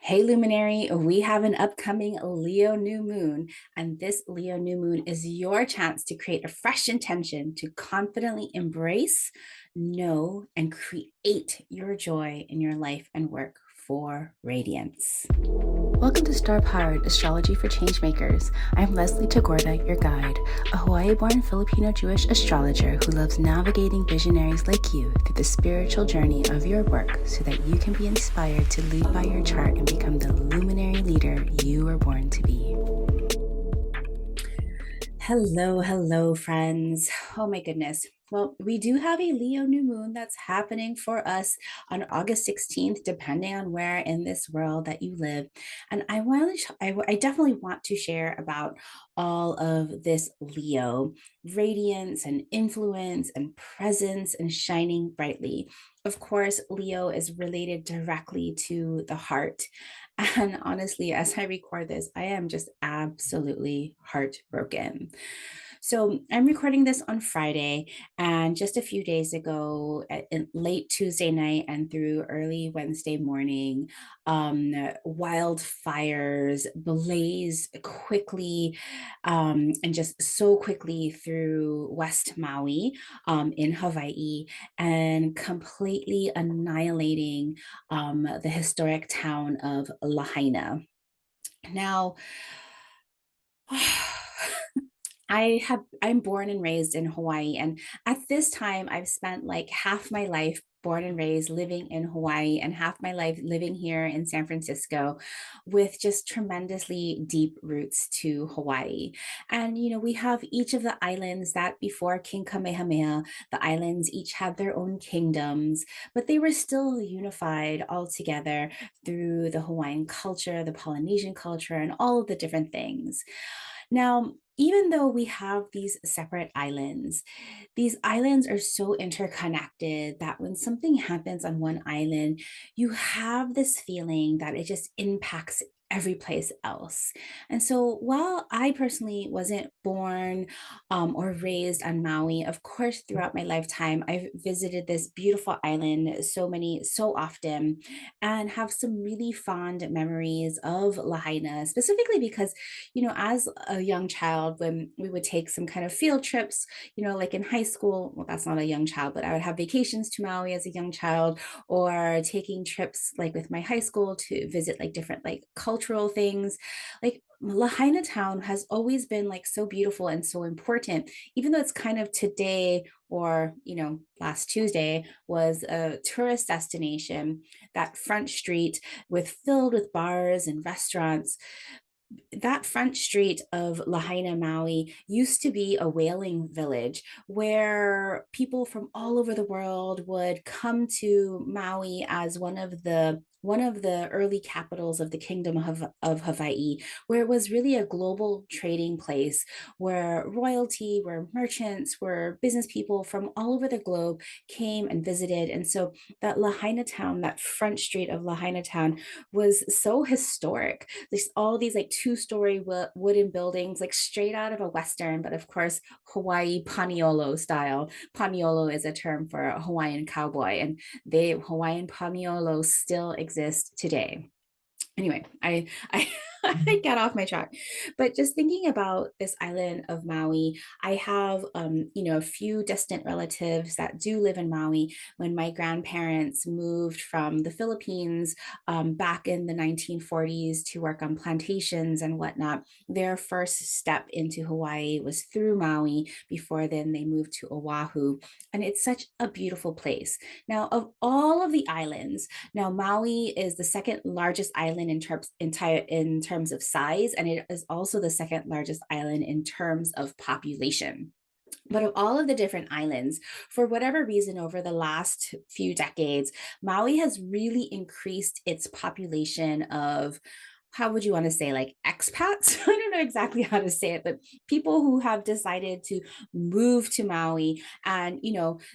Hey, Luminary, we have an upcoming Leo new moon, and this Leo new moon is your chance to create a fresh intention to confidently embrace, know, and create your joy in your life and work for radiance. Welcome to Star Powered Astrology for Changemakers. I'm Leslie Tagorda, your guide, a Hawaii-born Filipino Jewish astrologer who loves navigating visionaries like you through the spiritual journey of your work so that you can be inspired to lead by your chart and become the luminary leader you were born to be. Hello, friends. Oh my goodness. Well, we do have a Leo new moon that's happening for us on August 16th, depending on where in this world that you live. And I definitely want to share about all of this Leo radiance and influence and presence and shining brightly. Of course, Leo is related directly to the heart. And honestly, as I record this, I am just absolutely heartbroken. So I'm recording this on Friday, and just a few days ago, in late Tuesday night and through early Wednesday morning, wildfires blaze quickly and just so quickly through West Maui in Hawaii and completely annihilating the historic town of Lahaina. Now, I'm born and raised in Hawaii, and at this time I've spent like half my life born and raised living in Hawaii and half my life living here in San Francisco with just tremendously deep roots to Hawaii. And we have each of the islands that before King Kamehameha, the islands each had their own kingdoms, but they were still unified all together through the Hawaiian culture, the Polynesian culture, and all of the different things. Now, even though we have these islands are so interconnected that when something happens on one island, you have this feeling that it just impacts every place else. And so while I personally wasn't born or raised on Maui, of course, throughout my lifetime, I've visited this beautiful island so often, and have some really fond memories of Lahaina, specifically because as a young child, when we would take some kind of field trips, like in high school, well, that's not a young child, but I would have vacations to Maui as a young child, or taking trips like with my high school to visit like different like cultural things. Like Lahaina town has always been like so beautiful and so important, even though it's kind of today or last Tuesday was a tourist destination. That front street filled with bars and restaurants, that front street of Lahaina, Maui used to be a whaling village where people from all over the world would come to Maui as one of the early capitals of the kingdom of Hawaii, where it was really a global trading place where royalty, where merchants, where business people from all over the globe came and visited. And so that Lahaina town, that front street of Lahaina town was so historic. There's all these like two-story wooden buildings, like straight out of a Western, but of course, Hawaii Paniolo style. Paniolo is a term for a Hawaiian cowboy, and Hawaiian Paniolo still exist today. Anyway, I I got off my track, but just thinking about this island of Maui, I have a few distant relatives that do live in Maui. When my grandparents moved from the Philippines back in the 1940s to work on plantations and whatnot, their first step into Hawaii was through Maui. Before then, they moved to Oahu, and it's such a beautiful place. Now, of all of the islands, now, Maui is the second largest island in terms of size, and it is also the second largest island in terms of population. But of all of the different islands, for whatever reason, over the last few decades, Maui has really increased its population of, how would you want to say, like expats? I don't know exactly how to say it, but people who have decided to move to Maui. And,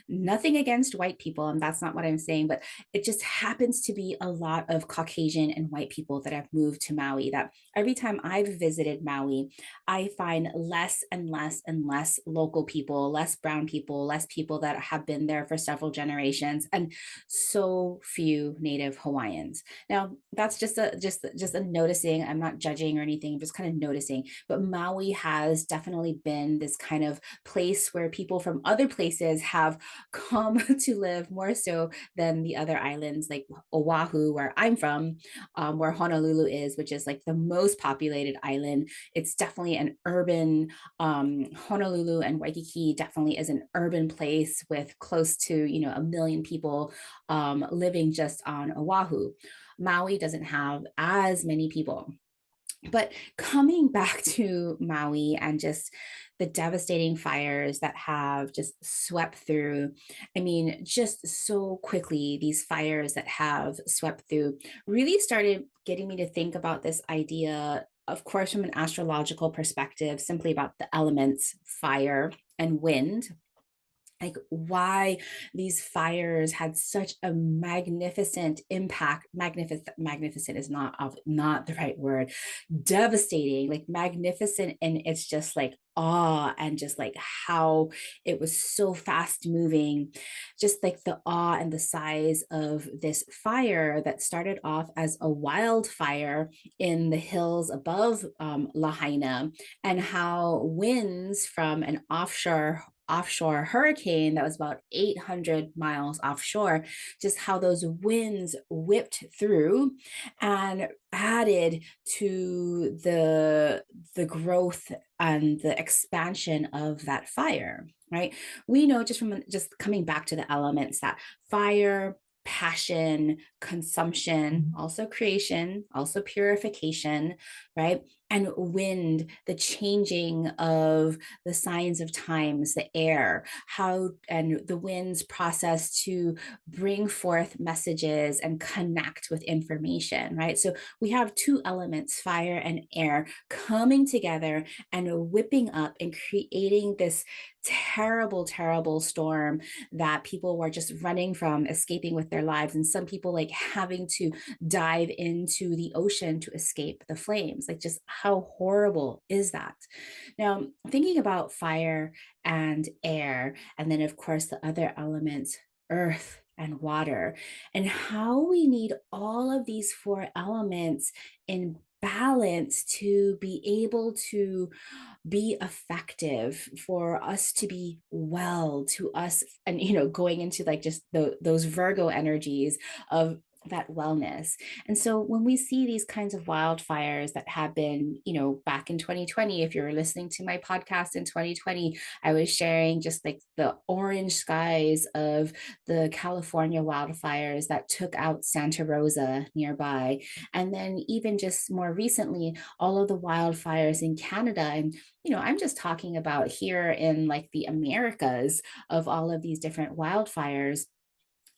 nothing against white people, and that's not what I'm saying, but it just happens to be a lot of Caucasian and white people that have moved to Maui. That every time I've visited Maui, I find less and less and less local people, less brown people, less people that have been there for several generations, and so few native Hawaiians. Now, that's just a noticing. I'm not judging or anything, I'm just kind of noticing. But Maui has definitely been this kind of place where people from other places have come to live more so than the other islands, like Oahu, where I'm from, where Honolulu is, which is like the most populated island. It's definitely an urban, Honolulu and Waikiki definitely is an urban place with close to, 1 million people living just on Oahu. Maui doesn't have as many people. But coming back to Maui and just the devastating fires that have just swept through, I mean, just so quickly, these fires that have swept through really started getting me to think about this idea, of course, from an astrological perspective, simply about the elements fire and wind, like why these fires had such a magnificent impact. Magnificent is not the right word. Devastating, like magnificent, and it's just like awe, and just like how it was so fast moving, just like the awe and the size of this fire that started off as a wildfire in the hills above Lahaina, and how winds from an offshore hurricane that was about 800 miles offshore, just how those winds whipped through and added to the growth and the expansion of that fire, right? We know just from just coming back to the elements that fire, passion, consumption, also creation, also purification, right? And wind, the changing of the signs of times, the air, how and the wind's process to bring forth messages and connect with information, right? So we have two elements, fire and air, coming together and whipping up and creating this terrible, terrible storm that people were just running from, escaping with their lives. And some people like having to dive into the ocean to escape the flames. Like, just how horrible is that? Now, thinking about fire and air, and then, of course, the other elements, earth and water, and how we need all of these four elements in balance to be able to be effective, for us to be well, to us, and going into like just those Virgo energies of that wellness. And so when we see these kinds of wildfires that have been, back in 2020, if you were listening to my podcast in 2020, I was sharing just like the orange skies of the California wildfires that took out Santa Rosa nearby. And then even just more recently, all of the wildfires in Canada. And I'm just talking about here in like the Americas, of all of these different wildfires,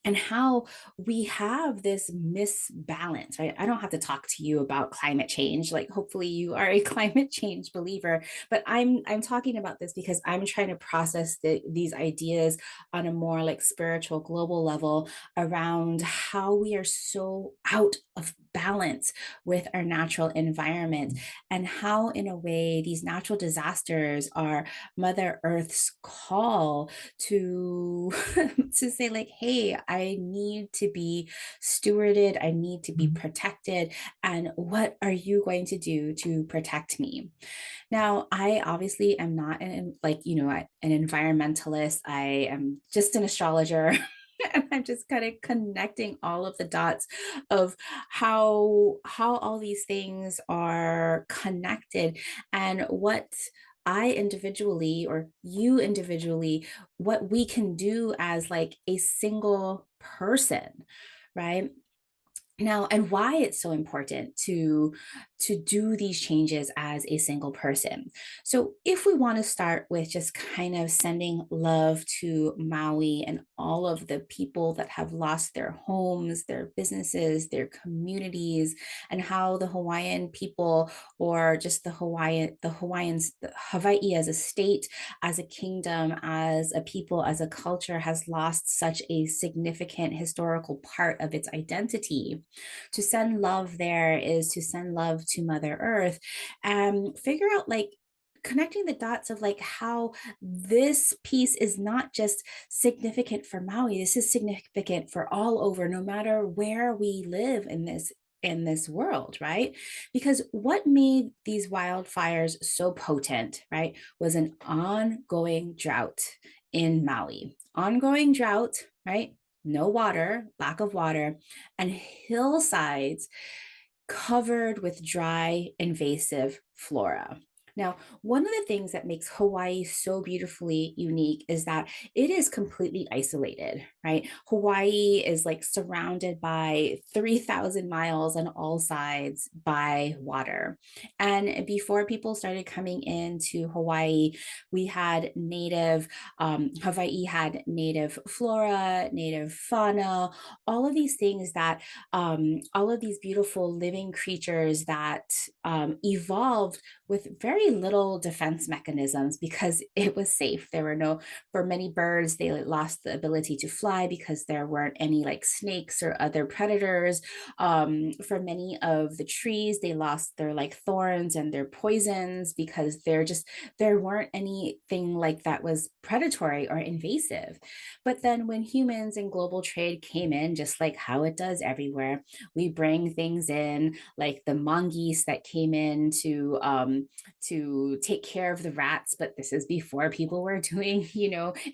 and how we have this misbalance, right? I don't have to talk to you about climate change. Like, hopefully you are a climate change believer, but I'm talking about this because I'm trying to process these ideas on a more like spiritual global level, around how we are so out of balance with our natural environment, and how in a way these natural disasters are Mother Earth's call to to say like, hey, I need to be stewarded, I need to be protected, and what are you going to do to protect me? Now, I obviously am not an environmentalist. I am just an astrologer. And I'm just kind of connecting all of the dots of how all these things are connected, and what I individually, or you individually, what we can do as like a single person, right? Now, and why it's so important to do these changes as a single person. So, if we want to start with just kind of sending love to Maui and all of the people that have lost their homes, their businesses, their communities, and how the Hawaiian people, or just the Hawaiians, Hawaii as a state, as a kingdom, as a people, as a culture, has lost such a significant historical part of its identity. To send love there is to send love to Mother Earth and figure out like connecting the dots of like how this piece is not just significant for Maui, this is significant for all over, no matter where we live in this world, right? Because what made these wildfires so potent, right, was an ongoing drought in Maui. Ongoing drought, right? No water, lack of water, and hillsides covered with dry, invasive flora. Now, one of the things that makes Hawaii so beautifully unique is that it is completely isolated, right? Hawaii is like surrounded by 3,000 miles on all sides by water. And before people started coming into Hawaii, we had Hawaii had native flora, native fauna, all of these things that all of these beautiful living creatures that evolved with very little defense mechanisms because it was safe. There were no, for many birds, they lost the ability to fly because there weren't any like snakes or other predators. For many of the trees, they lost their like thorns and their poisons because there weren't anything like that was predatory or invasive. But then when humans and global trade came in, just like how it does everywhere, we bring things in like the mongoose that came in to take care of the rats. But this is before people were doing,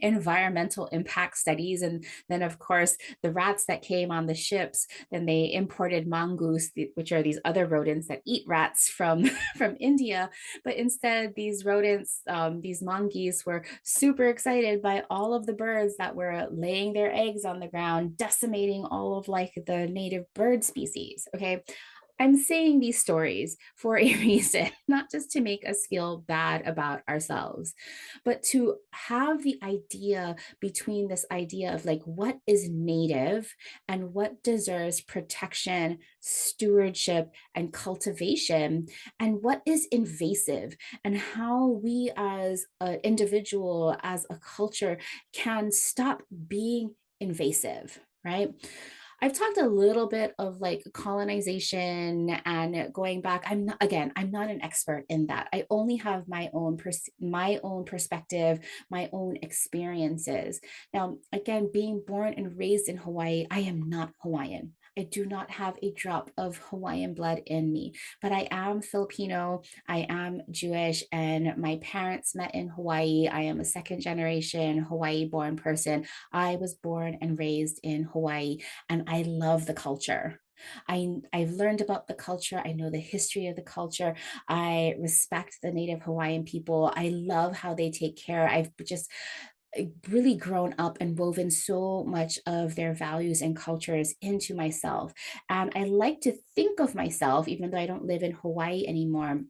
environmental impact studies. And then, of course, the rats that came on the ships, then they imported mongoose, which are these other rodents that eat rats from from India. But instead, these rodents, these mongoose, were super excited by all of the birds that were laying their eggs on the ground, decimating all of like the native bird species. Okay. I'm saying these stories for a reason, not just to make us feel bad about ourselves, but to have the idea between this idea of like what is native and what deserves protection, stewardship, and cultivation, and what is invasive, and how we as an individual, as a culture, can stop being invasive, right? I've talked a little bit of like colonization and going back. I'm not an expert in that. I only have my own perspective, my own experiences. Now, again, being born and raised in Hawaii, I am not Hawaiian. I do not have a drop of Hawaiian blood in me, but I am Filipino, I am Jewish, and my parents met in Hawaii. I am a second generation Hawaii born person. I was born and raised in Hawaii, and I love the culture. I've learned about the culture. I know the history of the culture. I respect the Native Hawaiian people. I love how they take care. I've just really grown up and woven so much of their values and cultures into myself. And I like to think of myself, even though I don't live in Hawaii anymore,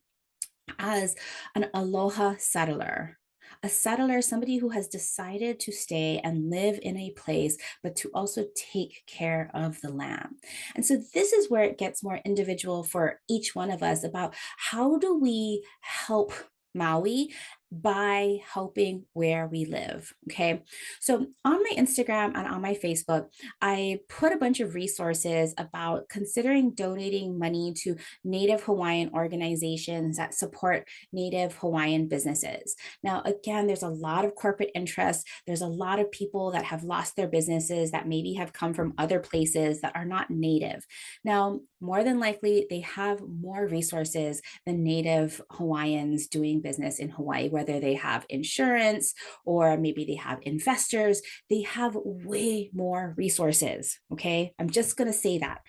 as an aloha settler. A settler, somebody who has decided to stay and live in a place, but to also take care of the land. And so this is where it gets more individual for each one of us about how do we help Maui by helping where we live. Okay. So on my Instagram and on my Facebook, I put a bunch of resources about considering donating money to Native Hawaiian organizations that support Native Hawaiian businesses. Now, again, there's a lot of corporate interest. There's a lot of people that have lost their businesses that maybe have come from other places that are not Native. Now, more than likely, they have more resources than Native Hawaiians doing business in Hawaii, whether they have insurance or maybe they have investors. They have way more resources. Okay. I'm just going to say that.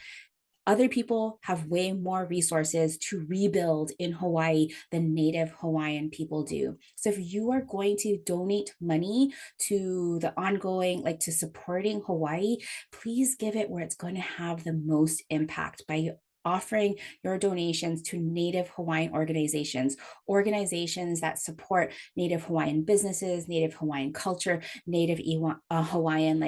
Other people have way more resources to rebuild in Hawaii than Native Hawaiian people do. So if you are going to donate money to the ongoing, like to supporting Hawaii, please give it where it's going to have the most impact by offering your donations to Native Hawaiian organizations that support Native Hawaiian businesses, Native Hawaiian culture, Native Hawaiian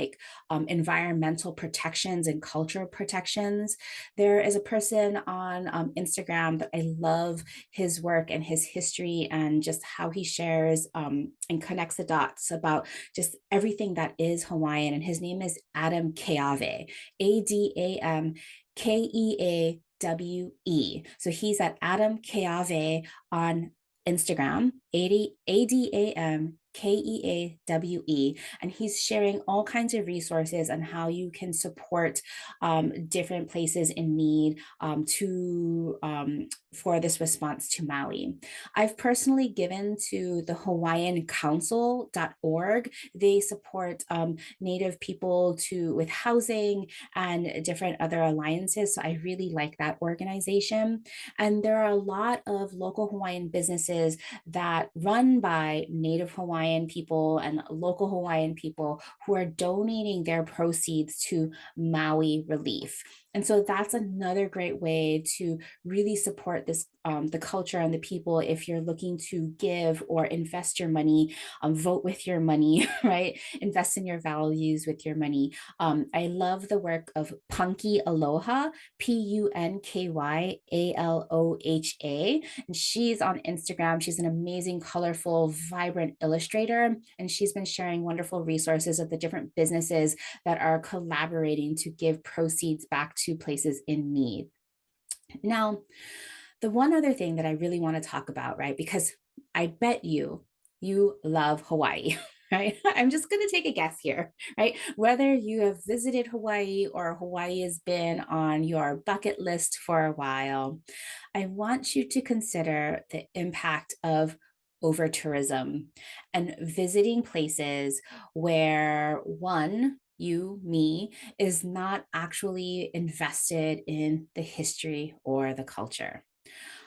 environmental protections and cultural protections. There is a person on Instagram that I love his work and his history and just how he shares and connects the dots about just everything that is Hawaiian. And his name is Adam Keawe, Adamkeawe. So he's at Adam Keawe on Instagram, Adamkeawe, and he's sharing all kinds of resources on how you can support different places in need for this response to Maui. I've personally given to the HawaiianCouncil.org. They support Native people with housing and different other alliances. So I really like that organization. And there are a lot of local Hawaiian businesses that run by Native Hawaiian people and local Hawaiian people who are donating their proceeds to Maui relief. And so that's another great way to really support this, the culture and the people. If you're looking to give or invest your money, vote with your money, right? Invest in your values with your money. I love the work of Punky Aloha, Punkyaloha, and she's on Instagram. She's an amazing, colorful, vibrant illustrator, and she's been sharing wonderful resources of the different businesses that are collaborating to give proceeds back to places in need. Now, the one other thing that I really want to talk about, right? Because I bet you love Hawaii. Right? I'm just going to take a guess here, right? Whether you have visited Hawaii or Hawaii has been on your bucket list for a while, I want you to consider the impact of overtourism and visiting places where me, is not actually invested in the history or the culture.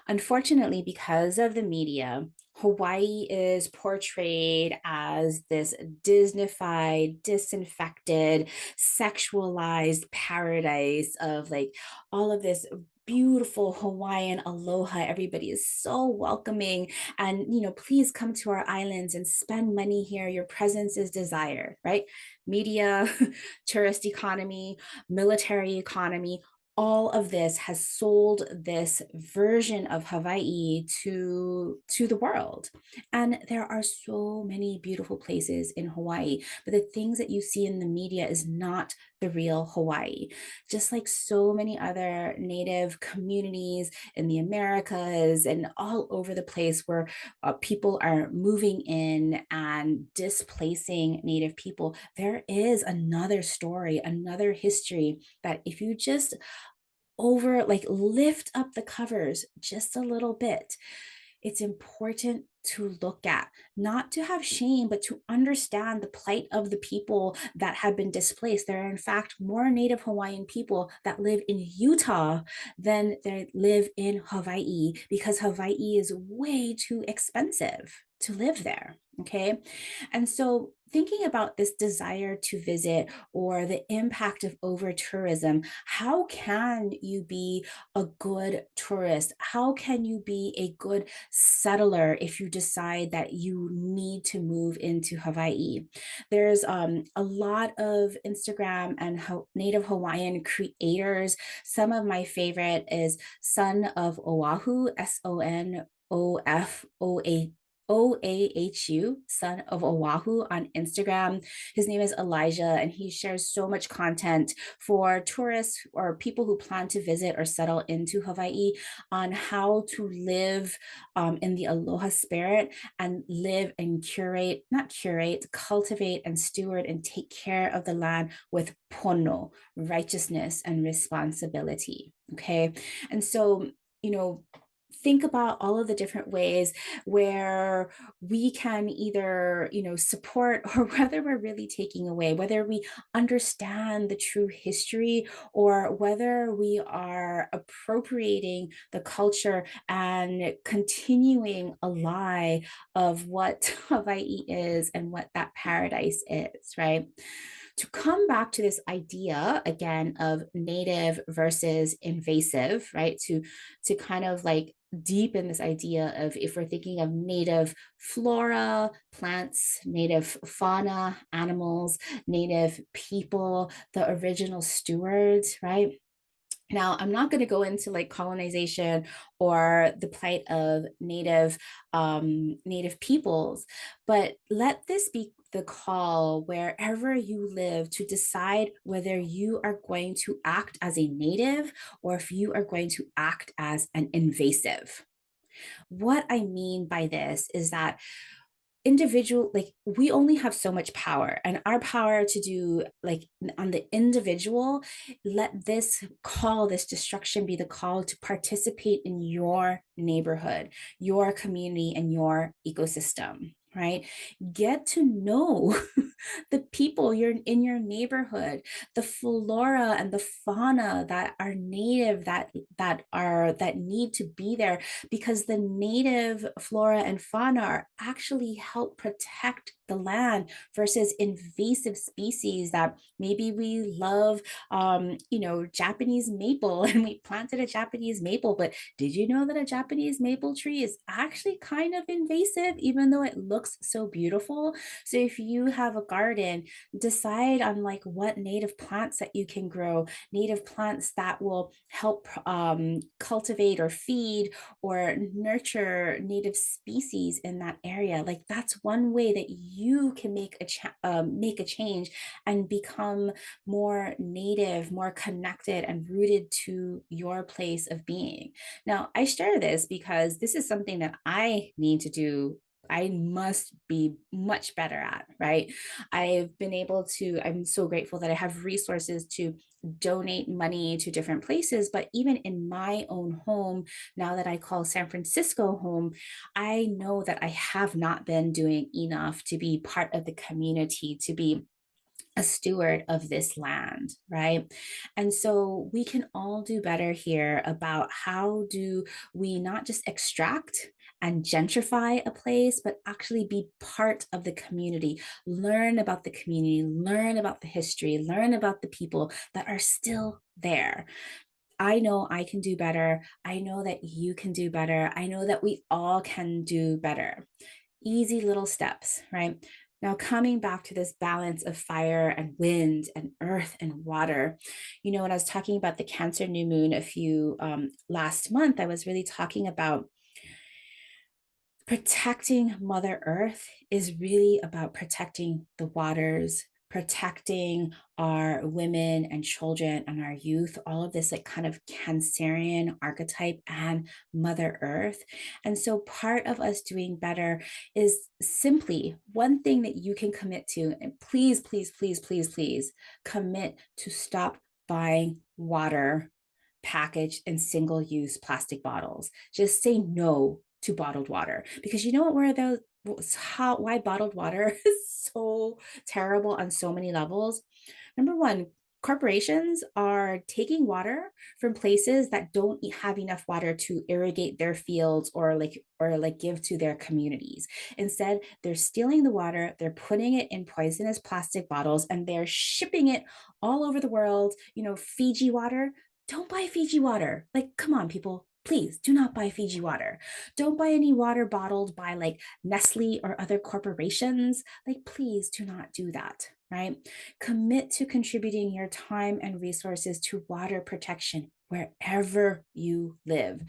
Unfortunately, because of the media, Hawaii is portrayed as this Disneyfied, disinfected, sexualized paradise of like all of this beautiful Hawaiian aloha. Everybody is so welcoming. And, please come to our islands and spend money here. Your presence is desired, right? Media, tourist economy, military economy, all of this has sold this version of Hawaii to the world. And there are so many beautiful places in Hawaii, but the things that you see in the media is not the real Hawaii. Just like so many other Native communities in the Americas and all over the place where people are moving in and displacing Native people, there is another story, another history that if you just lift up the covers just a little bit, it's important to look at, not to have shame, but to understand the plight of the people that have been displaced. There are, in fact, more Native Hawaiian people that live in Utah than they live in Hawaii because Hawaii is way too expensive to live there. Okay. And so thinking about this desire to visit or the impact of over tourism, how can you be a good tourist? How can you be a good settler if you decide that you need to move into Hawaii? There's a lot of Instagram and Native Hawaiian creators. Some of my favorite is Son of Oahu, Sonofaohu, Son of Oahu on Instagram. His name is Elijah, and he shares so much content for tourists or people who plan to visit or settle into Hawaii on how to live in the aloha spirit and live and cultivate and steward and take care of the land with pono, righteousness and responsibility. Okay. And so, think about all of the different ways where we can either support or whether we're really taking away, whether we understand the true history or whether we are appropriating the culture and continuing a lie of what Hawaii is and what that paradise is, right? to come back to this idea again of native versus invasive, right? To kind of like deepen this idea of, if we're thinking of native flora, plants, native fauna, animals, native people, the original stewards, right? Now, I'm not going to go into like colonization or the plight of native peoples, but let this be the call wherever you live to decide whether you are going to act as a native or if you are going to act as an invasive. What I mean by this is that individual, like, we only have so much power, and our power to do, like, on the individual, let this call, this destruction be the call to participate in your neighborhood, your community, and your ecosystem, right? Get to know the people you're in your neighborhood, the flora and the fauna that are native, that need to be there, because the native flora and fauna are actually help protect the land versus invasive species that maybe we love, Japanese maple and we planted a Japanese maple, but did you know that a Japanese maple tree is actually kind of invasive even though it looks so beautiful? So if you have a garden, decide on like what native plants that you can grow, native plants that will help cultivate or feed or nurture native species in that area. Like, that's one way that you can make a change and become more native, more connected, and rooted to your place of being. Now, I share this because this is something that I need to do. I must be much better at, right? I'm so grateful that I have resources to donate money to different places, but even in my own home, now that I call San Francisco home, I know that I have not been doing enough to be part of the community, to be a steward of this land, right? And so we can all do better here about how do we not just extract and gentrify a place, but actually be part of the community, learn about the community, learn about the history, learn about the people that are still there. I know I can do better. I know that you can do better. I know that we all can do better. Easy little steps, right? Now, coming back to this balance of fire and wind and earth and water, when I was talking about the Cancer new moon a few last month, I was really talking about protecting Mother Earth is really about protecting the waters, protecting our women and children and our youth, all of this like kind of Cancerian archetype and Mother Earth. And so part of us doing better is simply one thing that you can commit to. And please, please, please, please, please commit to stop buying water packaged in single-use plastic bottles. Just say no to bottled water, because you know what, where those how why bottled water is so terrible on so many levels. Number one, corporations are taking water from places that don't have enough water to irrigate their fields or like give to their communities. Instead, they're stealing the water, they're putting it in poisonous plastic bottles, and they're shipping it all over the world. Fiji water, don't buy Fiji water. Like, come on, people. Please do not buy Fiji water. Don't buy any water bottled by like Nestle or other corporations. Like, please do not do that, right? Commit to contributing your time and resources to water protection wherever you live.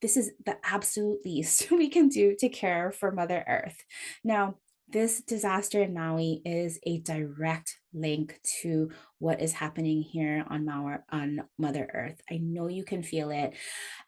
This is the absolute least we can do to care for Mother Earth. Now, this disaster in Maui is a direct link to what is happening here on Mother Earth. I know you can feel it.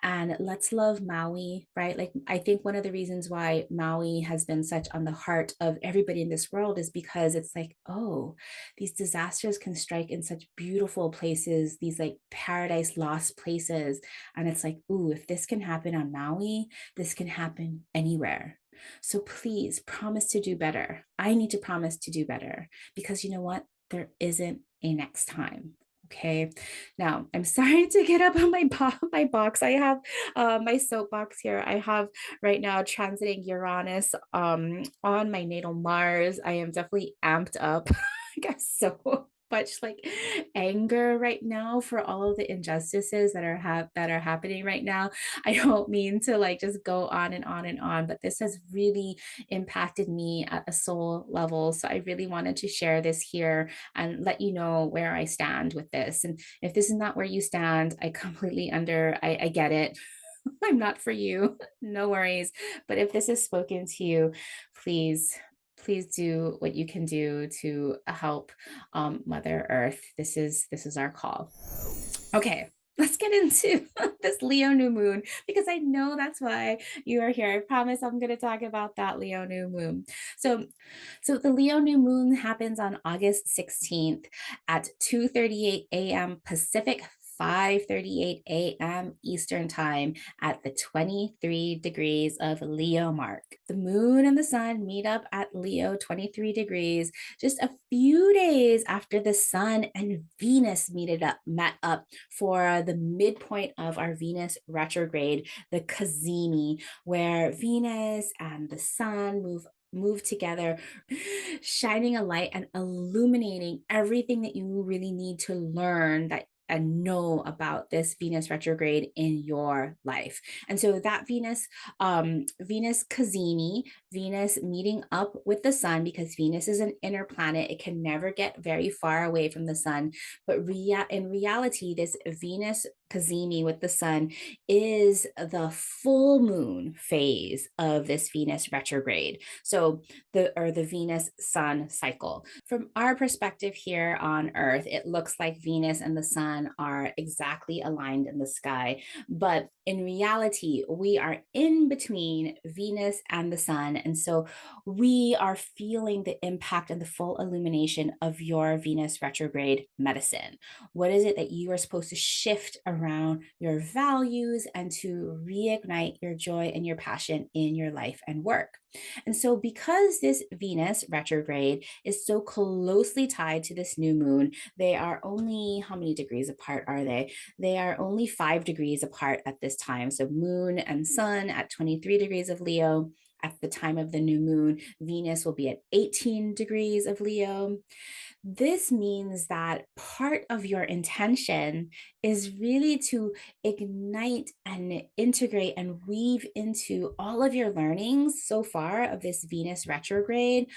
And let's love Maui, right? Like, I think one of the reasons why Maui has been such on the heart of everybody in this world is because it's like, oh, these disasters can strike in such beautiful places, these like paradise lost places. And it's like, ooh, if this can happen on Maui, this can happen anywhere. So please promise to do better. I need to promise to do better, because you know what? There isn't a next time. Okay. Now, I'm sorry to get up on my box. I have my soapbox here. I have right now transiting Uranus on my natal Mars. I am definitely amped up. I guess so. much like anger right now for all of the injustices that are happening right now. I don't mean to like just go on and on and on, but this has really impacted me at a soul level. So I really wanted to share this here and let you know where I stand with this. And if this is not where you stand, I get it. I'm not for you. No worries. But if this has spoken to you, please, please do what you can do to help Mother Earth. This is our call. Okay, let's get into this Leo new moon because I know that's why you are here. I promise I'm going to talk about that Leo new moon. So, so the Leo new moon happens on August 16th at 2:38 a.m. Pacific, 5:38 a.m. Eastern Time at the 23 degrees of Leo mark. The moon and the sun meet up at Leo 23 degrees just a few days after the sun and Venus met up for the midpoint of our Venus retrograde, the Cazimi, where Venus and the sun move together, shining a light and illuminating everything that you really need to learn that and know about this Venus retrograde in your life. And so that Venus Cazimi, Venus meeting up with the sun, because Venus is an inner planet, it can never get very far away from the sun. But in reality, this Venus Cazimi with the sun is the full moon phase of this Venus retrograde. So the Venus sun cycle. From our perspective here on Earth, it looks like Venus and the sun are exactly aligned in the sky. But in reality, we are in between Venus and the sun. And so we are feeling the impact and the full illumination of your Venus retrograde medicine. What is it that you are supposed to shift around your values and to reignite your joy and your passion in your life and work? And so, because this Venus retrograde is so closely tied to this new moon, they are only, how many degrees apart are they? They are only 5 degrees apart at this time. So, moon and sun at 23 degrees of Leo. At the time of the new moon, Venus will be at 18 degrees of Leo. This means that part of your intention is really to ignite and integrate and weave into all of your learnings so far of this Venus retrograde,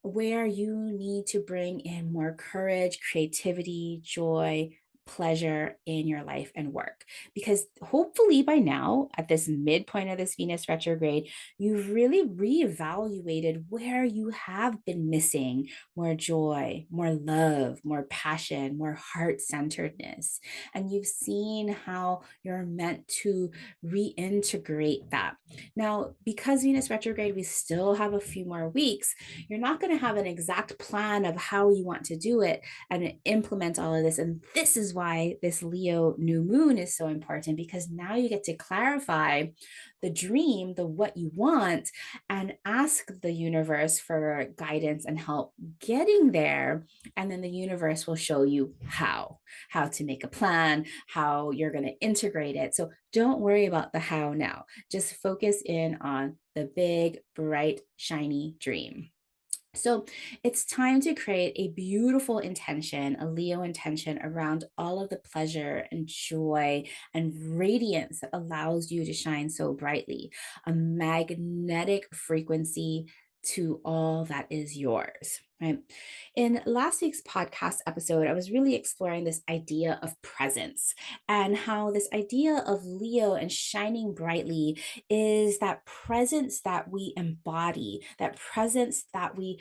where you need to bring in more courage, creativity, joy, pleasure in your life and work. Because hopefully by now, at this midpoint of this Venus retrograde, you've really reevaluated where you have been missing more joy, more love, more passion, more heart centeredness. And you've seen how you're meant to reintegrate that. Now, because Venus retrograde, we still have a few more weeks, you're not going to have an exact plan of how you want to do it and implement all of this. And this is why this Leo new moon is so important, because now you get to clarify the dream, the what you want, and ask the universe for guidance and help getting there. And then the universe will show you how to make a plan, how you're going to integrate it. So don't worry about the how now. Just focus in on the big, bright, shiny dream. So it's time to create a beautiful intention, a Leo intention around all of the pleasure and joy and radiance that allows you to shine so brightly, a magnetic frequency to all that is yours. Right. In last week's podcast episode, I was really exploring this idea of presence and how this idea of Leo and shining brightly is that presence that we embody, that presence that we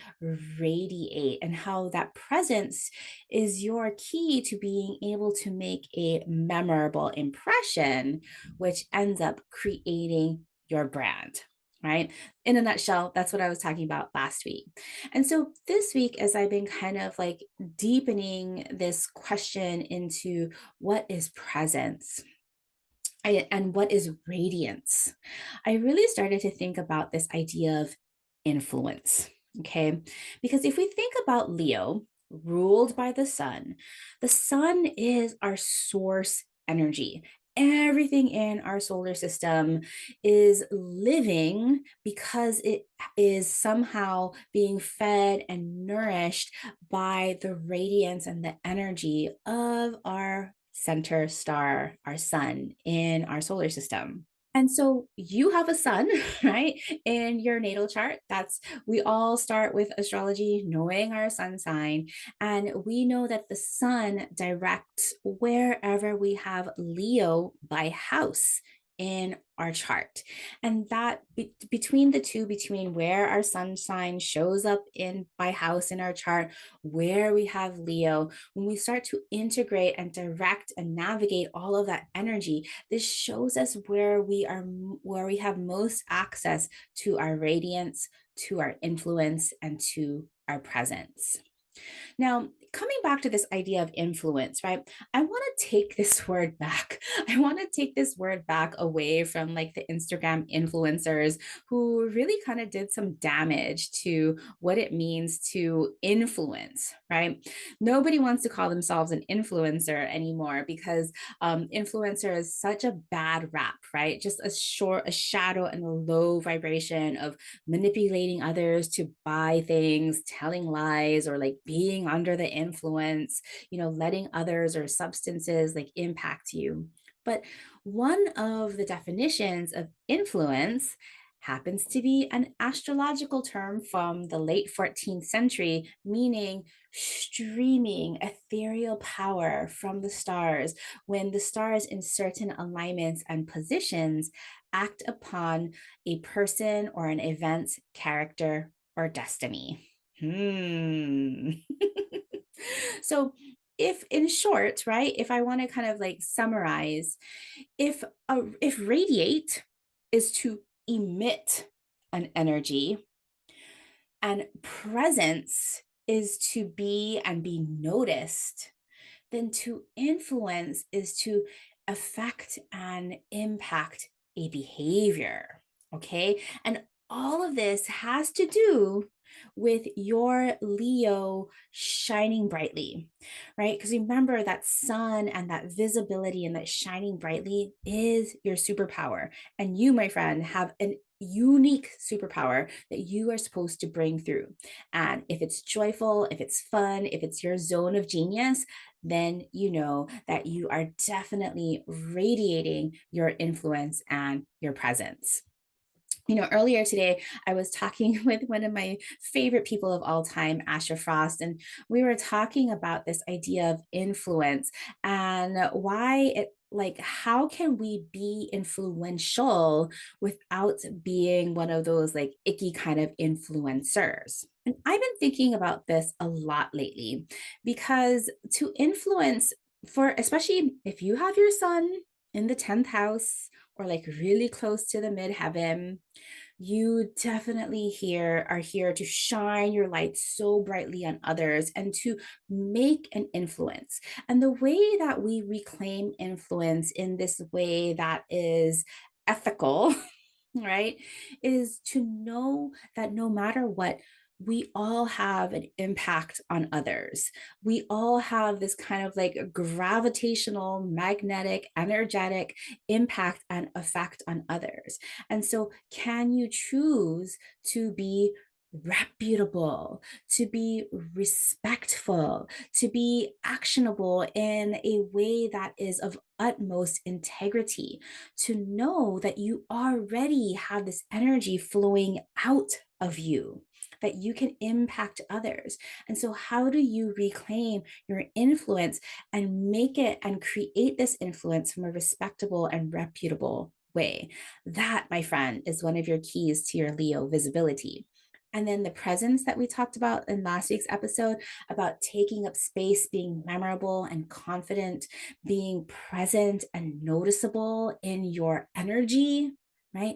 radiate, and how that presence is your key to being able to make a memorable impression, which ends up creating your brand. Right. In a nutshell, that's what I was talking about last week. And so this week, as I've been kind of like deepening this question into what is presence, and what is radiance, I really started to think about this idea of influence. Okay. Because if we think about Leo, ruled by the sun is our source energy. everything in our solar system is living because it is somehow being fed and nourished by the radiance and the energy of our center star, our sun in our solar system. And so you have a sun, right, in your natal chart. We all start with astrology, knowing our sun sign. And we know that the sun directs wherever we have Leo by house in our chart. And between the two, between where our sun sign shows up in by house in our chart, where we have Leo, when we start to integrate and direct and navigate all of that energy, this shows us where we have most access to our radiance, to our influence, and to our presence. Now, coming back to this idea of influence, right? I want to take this word back. I want to take this word back away from like the Instagram influencers who really kind of did some damage to what it means to influence, right? Nobody wants to call themselves an influencer anymore because influencer is such a bad rap, right? Just a shadow and a low vibration of manipulating others to buy things, telling lies, or like being under the influence, letting others or substances like impact you. But one of the definitions of influence happens to be an astrological term from the late 14th century, meaning streaming ethereal power from the stars when the stars in certain alignments and positions act upon a person or an event's character or destiny. So, if in short, right, if I want to kind of like summarize, if radiate is to emit an energy, and presence is to be and be noticed, then to influence is to affect and impact a behavior. Okay. And all of this has to do with your Leo shining brightly, right? Because remember that sun and that visibility and that shining brightly is your superpower. And you, my friend, have an unique superpower that you are supposed to bring through. And if it's joyful, if it's fun, if it's your zone of genius, then you know that you are definitely radiating your influence and your presence. Earlier today, I was talking with one of my favorite people of all time, Asher Frost, and we were talking about this idea of influence and why like, how can we be influential without being one of those like icky kind of influencers? And I've been thinking about this a lot lately because to influence, for especially if you have your sun in the 10th house or like really close to the midheaven, you definitely are here to shine your light so brightly on others and to make an influence. And the way that we reclaim influence in this way that is ethical, right, is to know that no matter what, we all have an impact on others. We all have this kind of like gravitational, magnetic, energetic impact and effect on others. And so, can you choose to be reputable, to be respectful, to be actionable in a way that is of utmost integrity, to know that you already have this energy flowing out of you, that you can impact others? And so, how do you reclaim your influence and make it and create this influence from a respectable and reputable way? That, my friend, is one of your keys to your Leo visibility. And then the presence that we talked about in last week's episode about taking up space, being memorable and confident, being present and noticeable in your energy, right?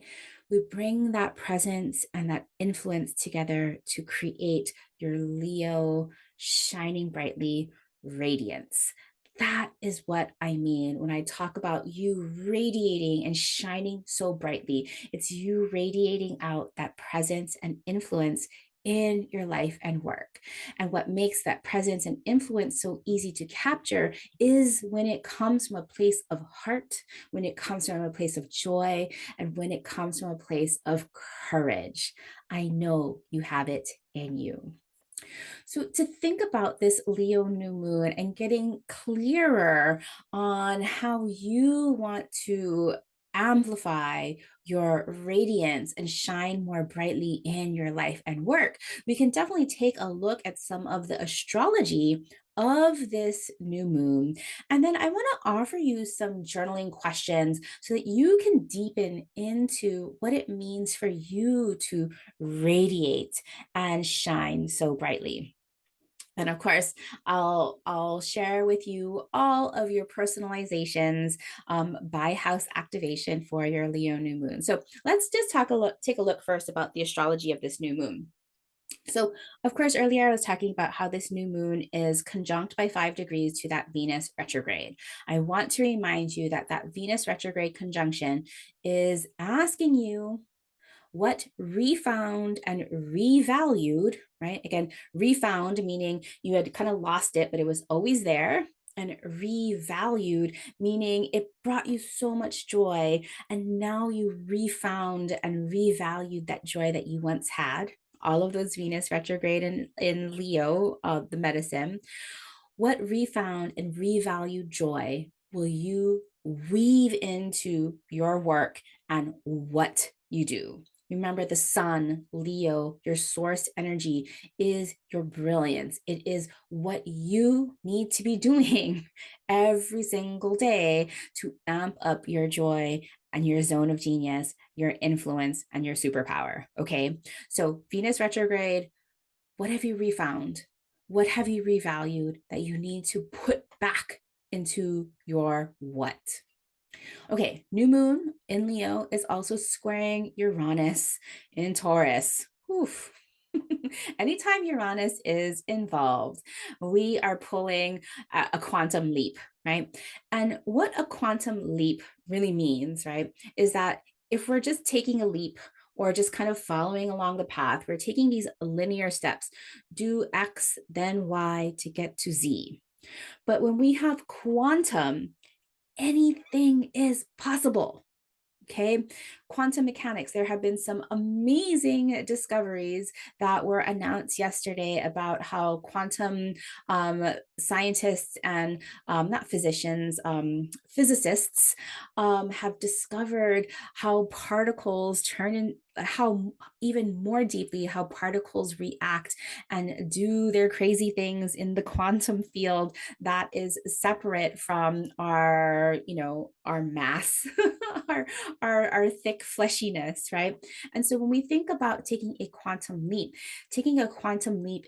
We bring that presence and that influence together to create your Leo shining brightly radiance. That is what I mean when I talk about you radiating and shining so brightly. It's you radiating out that presence and influence in your life and work. And what makes that presence and influence so easy to capture is when it comes from a place of heart, when it comes from a place of joy, and when it comes from a place of courage. I know you have it in you. So, to think about this Leo new moon and getting clearer on how you want to amplify your radiance and shine more brightly in your life and work, we can definitely take a look at some of the astrology of this new moon. And then I want to offer you some journaling questions so that you can deepen into what it means for you to radiate and shine so brightly. And of course, I'll share with you all of your personalizations by house activation for your Leo new moon. So let's just take a look first about the astrology of this new moon. So, of course, earlier I was talking about how this new moon is conjunct by 5 degrees to that Venus retrograde. I want to remind you that that Venus retrograde conjunction is asking you what refound and revalued, right? Again, refound meaning you had kind of lost it, but it was always there. And revalued, meaning it brought you so much joy. And now you refound and revalued that joy that you once had. All of those Venus retrograde in Leo, the medicine. What refound and revalued joy will you weave into your work and what you do? Remember, the sun, Leo, your source energy is your brilliance. It is what you need to be doing every single day to amp up your joy and your zone of genius, your influence, and your superpower. Okay. So, Venus retrograde, what have you refound? What have you revalued that you need to put back into your what? Okay, new moon in Leo is also squaring Uranus in Taurus. Oof. Anytime Uranus is involved, we are pulling a quantum leap, right? And what a quantum leap really means, right, is that if we're just taking a leap or just kind of following along the path, we're taking these linear steps, do X, then Y to get to Z. But when we have quantum, anything is possible. Okay, quantum mechanics. There have been some amazing discoveries that were announced yesterday about how quantum scientists and not physicians, physicists have discovered how particles turn in, how even more deeply, how particles react and do their crazy things in the quantum field that is separate from our, our mass, our our thick fleshiness, right? And so when we think about taking a quantum leap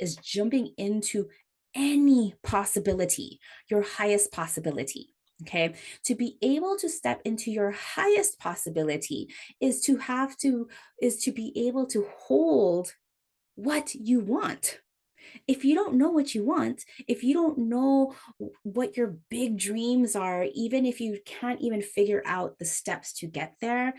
is jumping into any possibility, your highest possibility. Okay. To be able to step into your highest possibility is to be able to hold what you want. If you don't know what you want, if you don't know what your big dreams are, even if you can't even figure out the steps to get there,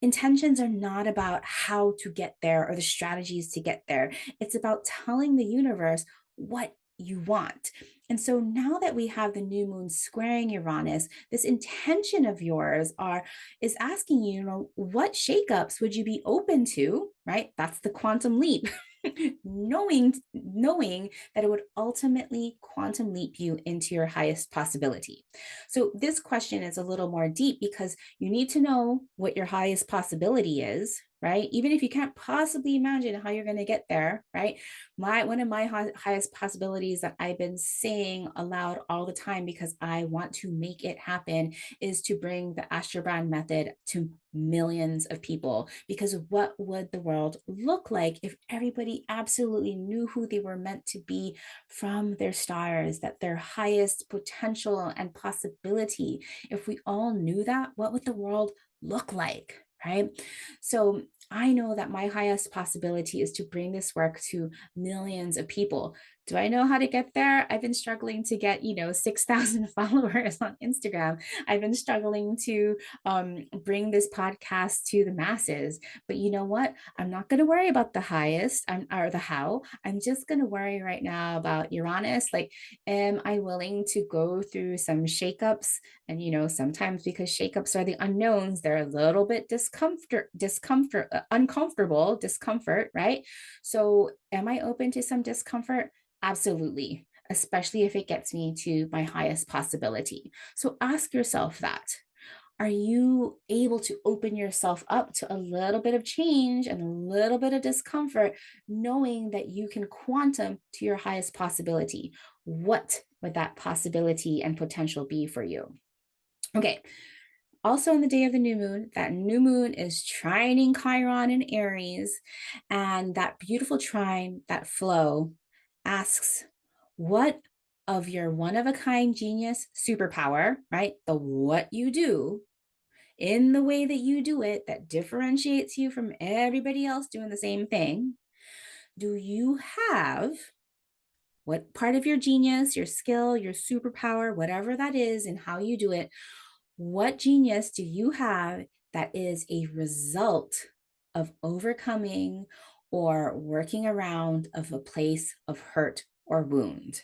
intentions are not about how to get there or the strategies to get there. It's about telling the universe what you want. And so now that we have the new moon squaring Uranus, this intention of yours is asking you, what shakeups would you be open to, right? That's the quantum leap. knowing that it would ultimately quantum leap you into your highest possibility. So this question is a little more deep because you need to know what your highest possibility is, right? Even if you can't possibly imagine how you're going to get there, right? One of my highest possibilities that I've been saying aloud all the time because I want to make it happen is to bring the Astrobrand method to millions of people. Because what would the world look like if everybody absolutely knew who they were meant to be from their stars, that their highest potential and possibility? If we all knew that, what would the world look like? Right? So I know that my highest possibility is to bring this work to millions of people. Do I know how to get there? I've been struggling to get, 6,000 followers on Instagram. I've been struggling to bring this podcast to the masses. But you know what? I'm not going to worry about the highest or the how. I'm just going to worry right now about Uranus. Like, am I willing to go through some shakeups? And, sometimes because shakeups are the unknowns, they're a little bit uncomfortable, discomfort, right? So, am I open to some discomfort? Absolutely, especially if it gets me to my highest possibility. So ask yourself that. Are you able to open yourself up to a little bit of change and a little bit of discomfort, knowing that you can quantum to your highest possibility? What would that possibility and potential be for you? Okay. Also, on the day of the new moon, that new moon is trining Chiron in Aries, and that beautiful trine, that flow, asks, what of your one of a kind genius superpower, right? The what you do in the way that you do it that differentiates you from everybody else doing the same thing, do you have? What part of your genius, your skill, your superpower, whatever that is, and how you do it, what genius do you have that is a result of overcoming or working around of a place of hurt or wound?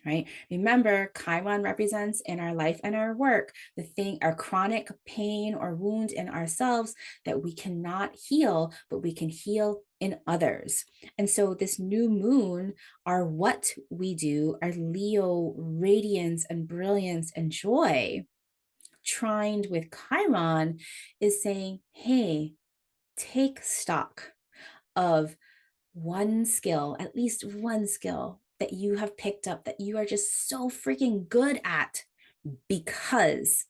Right? Remember, Chiron represents in our life and our work the thing, our chronic pain or wound in ourselves that we cannot heal, but we can heal in others. And so, this new moon, our what we do, our Leo radiance and brilliance and joy, trined with Chiron, is saying, hey, take stock of one skill, at least one skill that you have picked up that you are just so freaking good at because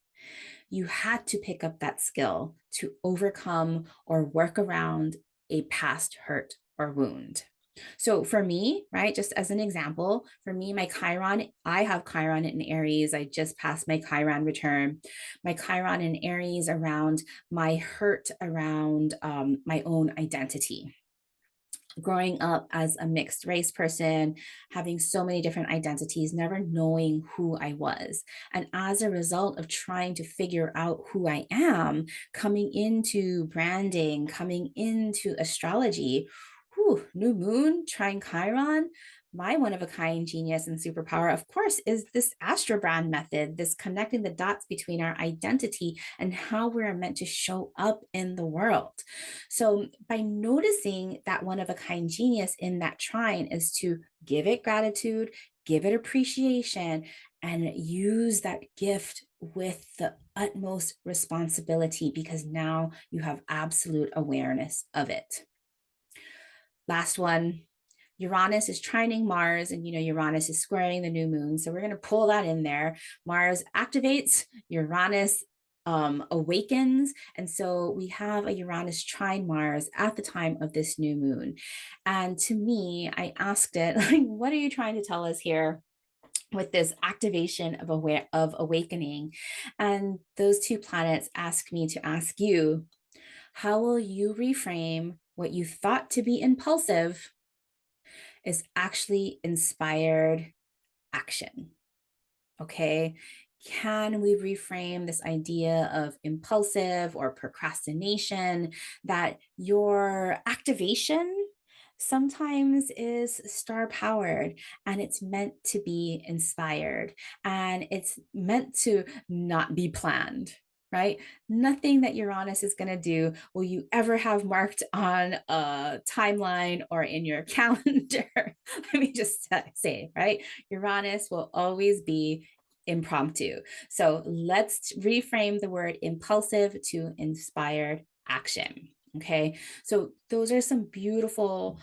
you had to pick up that skill to overcome or work around a past hurt or wound. So for me, right, just as an example, for me, my Chiron, I have Chiron in Aries. I just passed my Chiron return. My Chiron in Aries around my hurt around my own identity. Growing up as a mixed race person, having so many different identities, never knowing who I was. And as a result of trying to figure out who I am, coming into branding, coming into astrology, new moon, trine Chiron, my one of a kind genius and superpower, of course, is this astrobrand method, this connecting the dots between our identity and how we're meant to show up in the world. So, by noticing that one of a kind genius in that trine is to give it gratitude, give it appreciation, and use that gift with the utmost responsibility because now you have absolute awareness of it. Last one, Uranus is trining Mars, and Uranus is squaring the new moon. So we're going to pull that in there. Mars activates, Uranus awakens. And so we have a Uranus trine Mars at the time of this new moon. And to me, I asked it, like, what are you trying to tell us here with this activation of awakening? And those two planets ask me to ask you, how will you reframe what you thought to be impulsive is actually inspired action? Okay. Can we reframe this idea of impulsive or procrastination, that your activation sometimes is star powered and it's meant to be inspired and it's meant to not be planned? Right? Nothing that Uranus is going to do will you ever have marked on a timeline or in your calendar. Let me just say, right? Uranus will always be impromptu. So let's reframe the word impulsive to inspired action. Okay. So those are some beautiful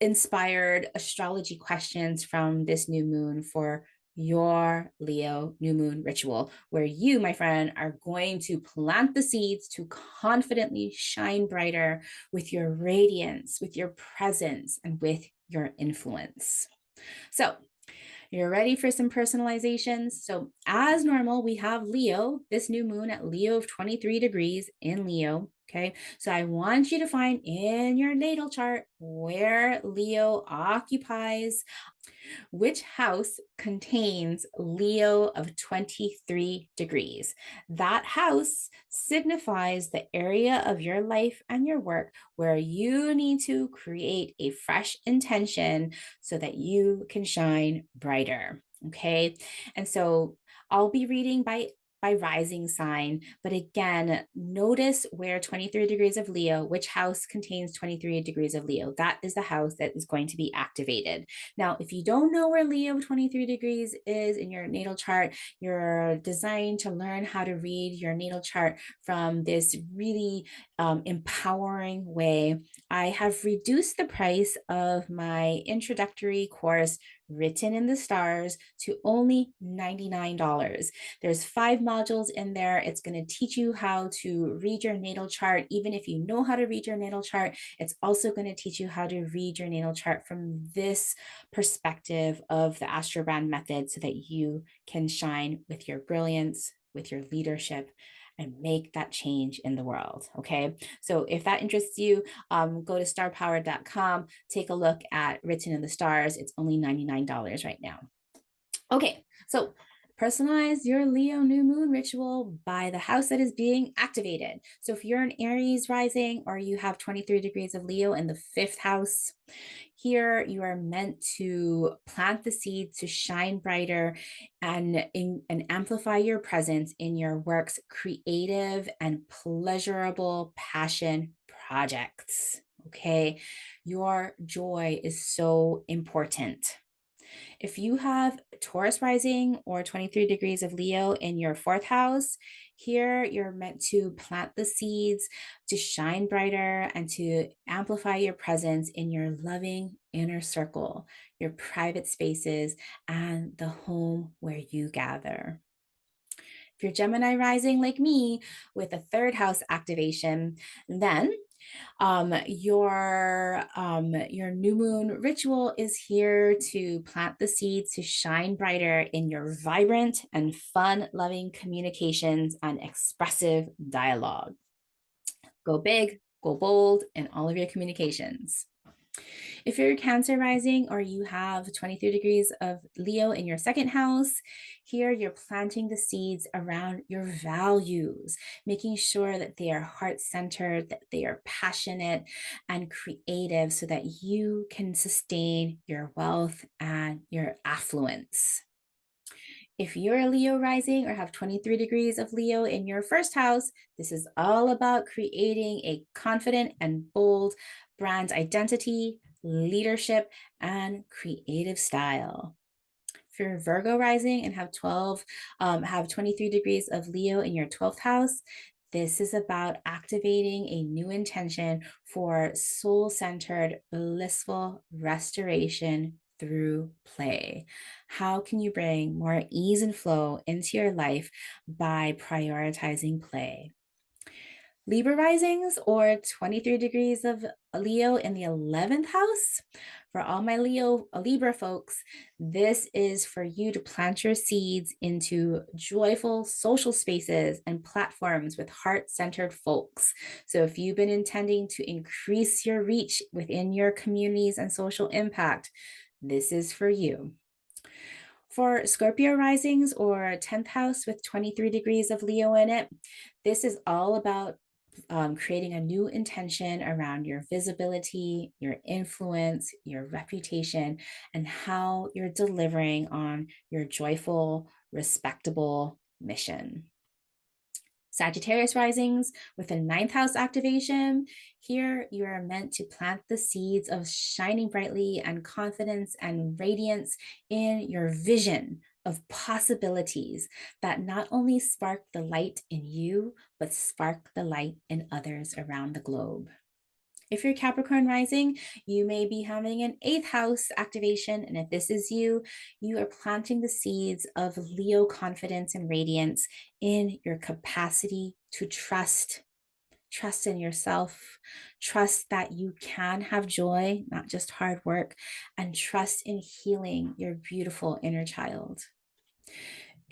inspired astrology questions from this new moon for your Leo new moon ritual, where you, my friend, are going to plant the seeds to confidently shine brighter with your radiance, with your presence, and with your influence. So you're ready for some personalizations? So as normal, we have Leo, this new moon at Leo of 23 degrees in Leo. Okay, so I want you to find in your natal chart where Leo occupies, which house contains Leo of 23 degrees. That house signifies the area of your life and your work where you need to create a fresh intention so that you can shine brighter. Okay, and so I'll be reading by rising sign. But again, notice where 23 degrees of Leo, which house contains 23 degrees of Leo. That is the house that is going to be activated. Now, if you don't know where Leo 23 degrees is in your natal chart, you're designed to learn how to read your natal chart from this really empowering way. I have reduced the price of my introductory course, Written in the Stars, to only $99. There's 5 modules in there. It's going to teach you how to read your natal chart. Even if you know how to read your natal chart, it's also going to teach you how to read your natal chart from this perspective of the Astrobrand method so that you can shine with your brilliance, with your leadership, and make that change in the world. Okay. So if that interests you, go to starpower.com, take a look at Written in the Stars. It's only $99 right now. Okay. So personalize your Leo new moon ritual by the house that is being activated. So if you're an Aries rising or you have 23 degrees of Leo in the 5th house, here you are meant to plant the seeds to shine brighter and amplify your presence in your work's creative and pleasurable passion projects. Okay, your joy is so important. If you have Taurus rising or 23 degrees of Leo in your 4th house, here you're meant to plant the seeds to shine brighter and to amplify your presence in your loving inner circle, your private spaces, and the home where you gather. If you're Gemini rising like me with a 3rd house activation, then your new moon ritual is here to plant the seeds to shine brighter in your vibrant and fun-loving communications and expressive dialogue. Go big, go bold in all of your communications. If you're Cancer rising or you have 23 degrees of Leo in your 2nd house, here you're planting the seeds around your values, making sure that they are heart-centered, that they are passionate and creative so that you can sustain your wealth and your affluence. If you're a Leo rising or have 23 degrees of Leo in your 1st house, this is all about creating a confident and bold brand identity, leadership, and creative style. If you're Virgo rising and have 23 degrees of Leo in your 12th house, this is about activating a new intention for soul-centered, blissful restoration through play. How can you bring more ease and flow into your life by prioritizing play? Libra risings or 23 degrees of Leo in the 11th house. For all my Libra folks, this is for you to plant your seeds into joyful social spaces and platforms with heart-centered folks. So if you've been intending to increase your reach within your communities and social impact, this is for you. For Scorpio risings or 10th house with 23 degrees of Leo in it, this is all about creating a new intention around your visibility, your influence, your reputation, and how you're delivering on your joyful, respectable mission. Sagittarius risings with a 9th house activation. Here you are meant to plant the seeds of shining brightly and confidence and radiance in your vision of possibilities that not only spark the light in you, but spark the light in others around the globe. If you're Capricorn rising, you may be having an 8th house activation. And if this is you, you are planting the seeds of Leo confidence and radiance in your capacity to trust in yourself, trust that you can have joy, not just hard work, and trust in healing your beautiful inner child.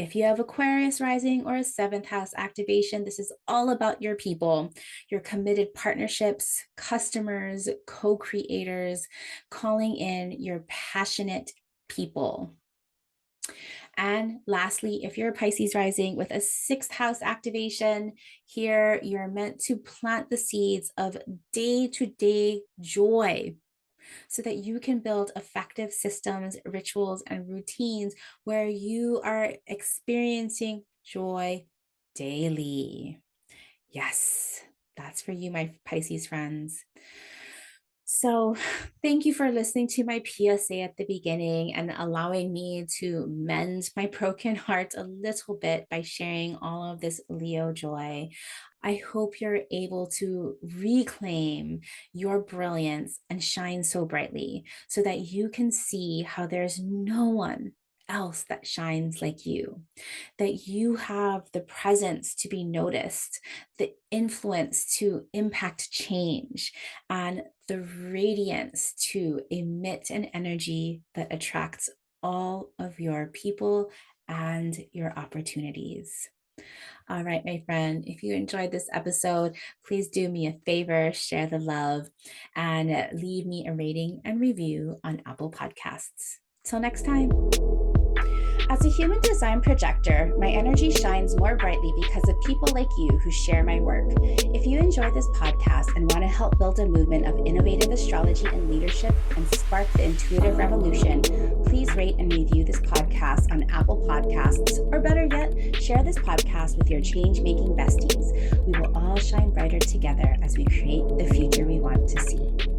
If you have Aquarius rising or a seventh house activation, this is all about your people, your committed partnerships, customers, co creators, calling in your passionate people. And lastly, if you're a Pisces rising with a sixth house activation, here you're meant to plant the seeds of day to day joy so that you can build effective systems, rituals, and routines where you are experiencing joy daily. Yes, that's for you, my Pisces friends. So, thank you for listening to my PSA at the beginning and allowing me to mend my broken heart a little bit by sharing all of this Leo joy. I hope you're able to reclaim your brilliance and shine so brightly so that you can see how there's no one else that shines like you, that you have the presence to be noticed, the influence to impact change, and the radiance to emit an energy that attracts all of your people and your opportunities. All right, my friend, if you enjoyed this episode, please do me a favor, share the love, and leave me a rating and review on Apple Podcasts. Till next time. As a human design projector, my energy shines more brightly because of people like you who share my work. If you enjoy this podcast and want to help build a movement of innovative astrology and leadership and spark the intuitive revolution, please rate and review this podcast on Apple Podcasts, or better yet, share this podcast with your change-making besties. We will all shine brighter together as we create the future we want to see.